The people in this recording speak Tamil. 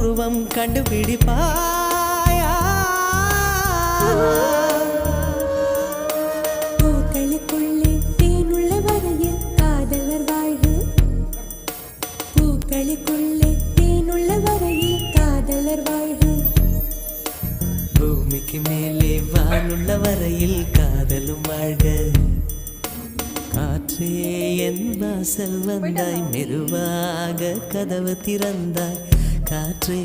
உருவம் கண்டுபிடிப்பாயா? பூக்களுக்குள்ளே தேனுள்ள வரையில் காதலர் வாழ்வு. பூக்களுக்குள்ளே தேனுள்ள வரையில் காதலர் வாழ்வு. பூமிக்கு மேலே வானுள்ள வரையில் காதலும் வாழ்க. காற்றே என் வாசல் வந்தாய், மெதுவாக கதவு திறந்தாய். காற்றே